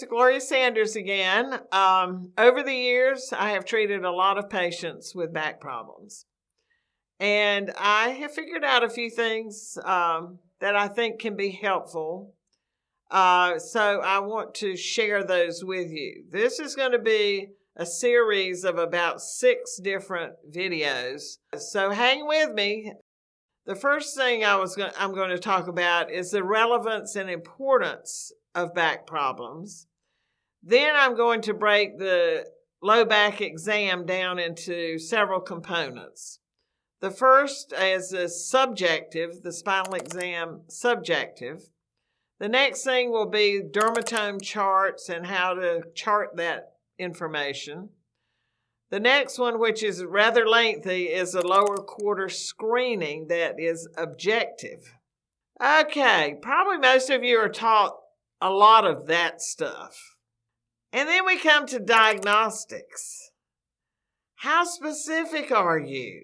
is Gloria Sanders again. Over the years, I have treated a lot of patients with back problems. And I have figured out a few things that I think can be helpful. So I want to share those with you. This is going to be a series of about 6 different videos. So hang with me. The first thing I'm going to talk about is the relevance and importance of back problems. Then I'm going to break the low back exam down into several components. The first is the subjective, the spinal exam subjective. The next thing will be dermatome charts and how to chart that information. The next one, which is rather lengthy, is a lower quarter screening that is objective. Okay, probably most of you are taught a lot of that stuff. And then we come to diagnostics. How specific are you?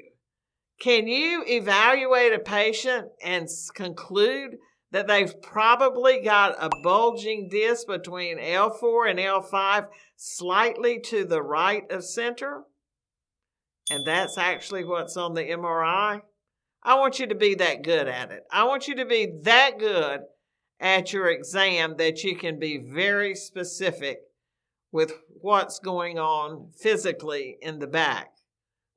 Can you evaluate a patient and conclude that they've probably got a bulging disc between L4 and L5 slightly to the right of center? And that's actually what's on the MRI? I want you to be that good at it. I want you to be that good at your exam that you can be very specific with what's going on physically in the back.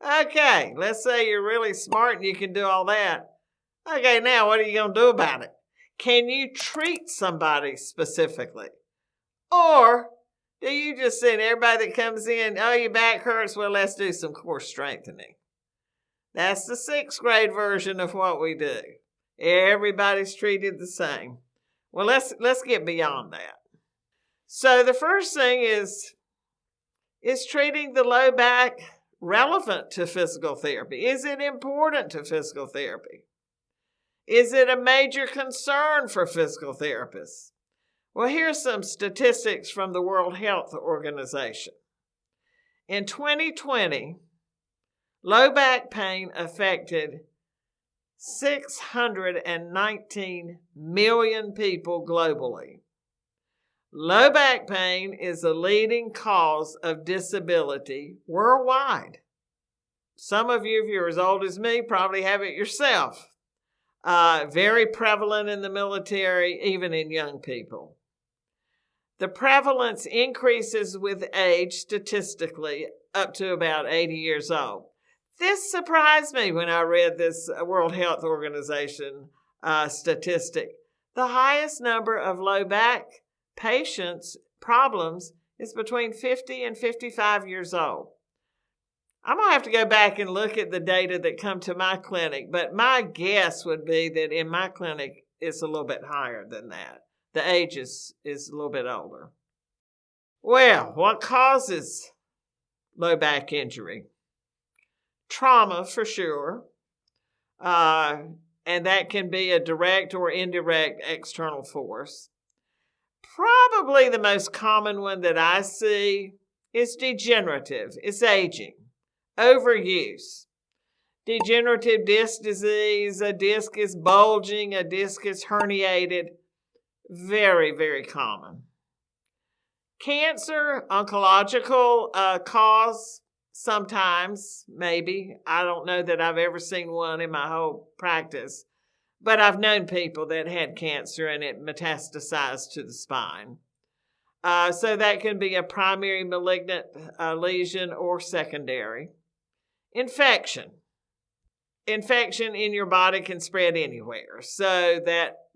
Okay, let's say you're really smart and you can do all that. Okay, now what are you going to do about it? Can you treat somebody specifically? Or do you just say to everybody that comes in, oh, your back hurts, well, let's do some core strengthening. That's the 6th grade version of what we do. Everybody's treated the same. Well, let's get beyond that. So the first thing is treating the low back relevant to physical therapy? Is it important to physical therapy? Is it a major concern for physical therapists? Well, here's some statistics from the World Health Organization. In 2020, low back pain affected 619 million people globally. Low back pain is the leading cause of disability worldwide. Some of you, if you're as old as me, probably have it yourself. Very prevalent in the military, even in young people. The prevalence increases with age statistically up to about 80 years old. This surprised me when I read this World Health Organization statistic. The highest number of low back patients' problems is between 50 and 55 years old. I'm going to have to go back and look at the data that come to my clinic, but my guess would be that in my clinic it's a little bit higher than that. The age is a little bit older. Well, what causes low back injury? Trauma, for sure, and that can be a direct or indirect external force. Probably the most common one that I see is degenerative. It's aging. Overuse. Degenerative disc disease, a disc is bulging, a disc is herniated. Very, very common. Cancer, oncological cause, sometimes, maybe. I don't know that I've ever seen one in my whole practice, but I've known people that had cancer and it metastasized to the spine. So that can be a primary malignant lesion or secondary. Infection. Infection in your body can spread anywhere.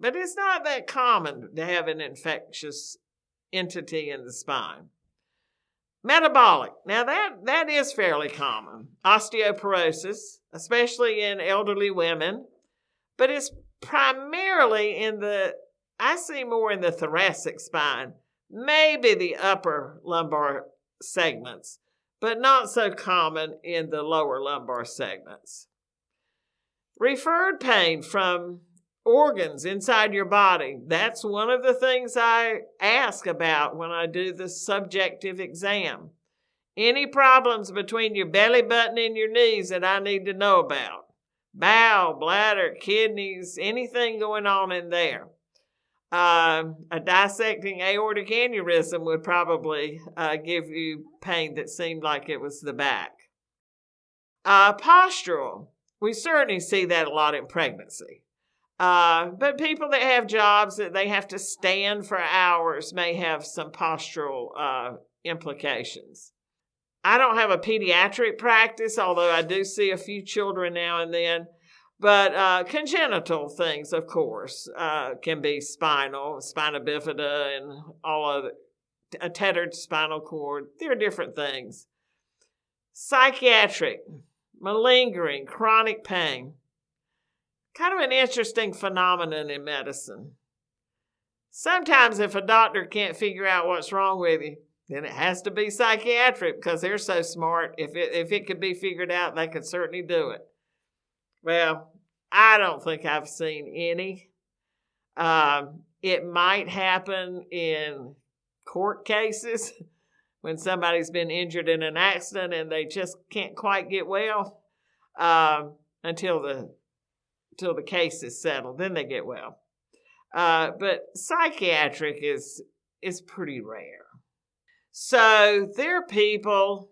But it's not that common to have an infectious entity in the spine. Metabolic. Now that is fairly common. Osteoporosis, especially in elderly women, but it's primarily I see more in the thoracic spine, maybe the upper lumbar segments, but not so common in the lower lumbar segments. Referred pain from organs inside your body. That's one of the things I ask about when I do the subjective exam. Any problems between your belly button and your knees that I need to know about? Bowel, bladder, kidneys, anything going on in there. A dissecting aortic aneurysm would probably give you pain that seemed like it was the back. Postural. We certainly see that a lot in pregnancy. But people that have jobs that they have to stand for hours may have some postural implications. I don't have a pediatric practice, although I do see a few children now and then. But congenital things, of course, can be spina bifida, and all of a tethered spinal cord. There are different things. Psychiatric, malingering, chronic pain. Kind of an interesting phenomenon in medicine. Sometimes if a doctor can't figure out what's wrong with you, then it has to be psychiatric because they're so smart. If it could be figured out, they could certainly do it. Well, I don't think I've seen any. It might happen in court cases when somebody's been injured in an accident and they just can't quite get well until the case is settled. Then they get well. But psychiatric is pretty rare. So there are people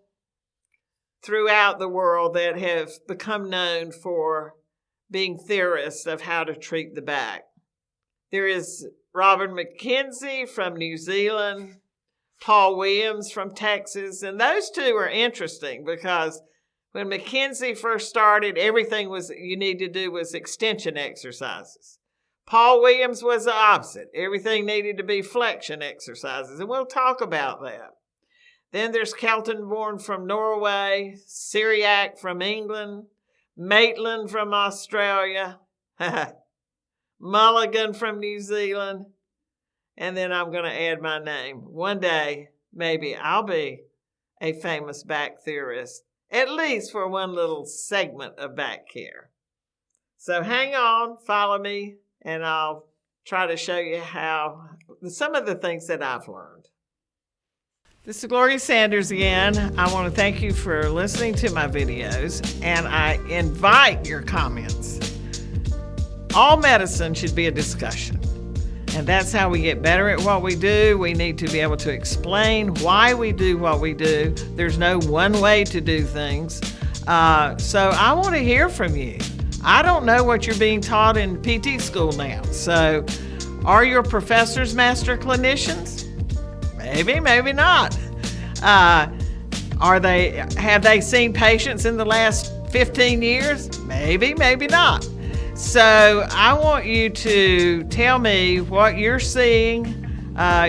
throughout the world that have become known for being theorists of how to treat the back. There is Robert McKenzie from New Zealand, Paul Williams from Texas, and those two are interesting because when McKenzie first started, everything you need to do was extension exercises. Paul Williams was the opposite. Everything needed to be flexion exercises, and we'll talk about that. Then there's Keltenborn from Norway, Cyriac from England, Maitland from Australia, Mulligan from New Zealand, and then I'm going to add my name. One day, maybe I'll be a famous back theorist, at least for one little segment of back care. So hang on, follow me, and I'll try to show you some of the things that I've learned. This is Gloria Sanders again. I want to thank you for listening to my videos, and I invite your comments. All medicine should be a discussion, and that's how we get better at what we do. We need to be able to explain why we do what we do. There's no one way to do things. So I want to hear from you. I don't know what you're being taught in PT school now. So are your professors master clinicians? Maybe, maybe not. Have they seen patients in the last 15 years? Maybe, maybe not. So I want you to tell me what you're seeing,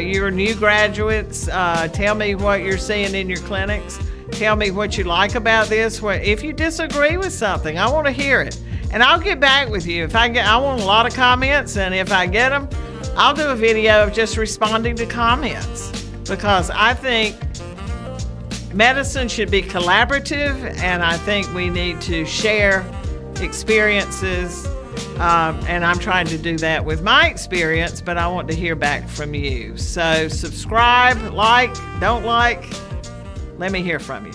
your new graduates. Tell me what you're seeing in your clinics. Tell me what you like about this. If you disagree with something, I want to hear it. And I'll get back with you. I want a lot of comments, and if I get them, I'll do a video of just responding to comments, because I think medicine should be collaborative, and I think we need to share experiences, and I'm trying to do that with my experience, but I want to hear back from you. So subscribe, like, don't like, let me hear from you.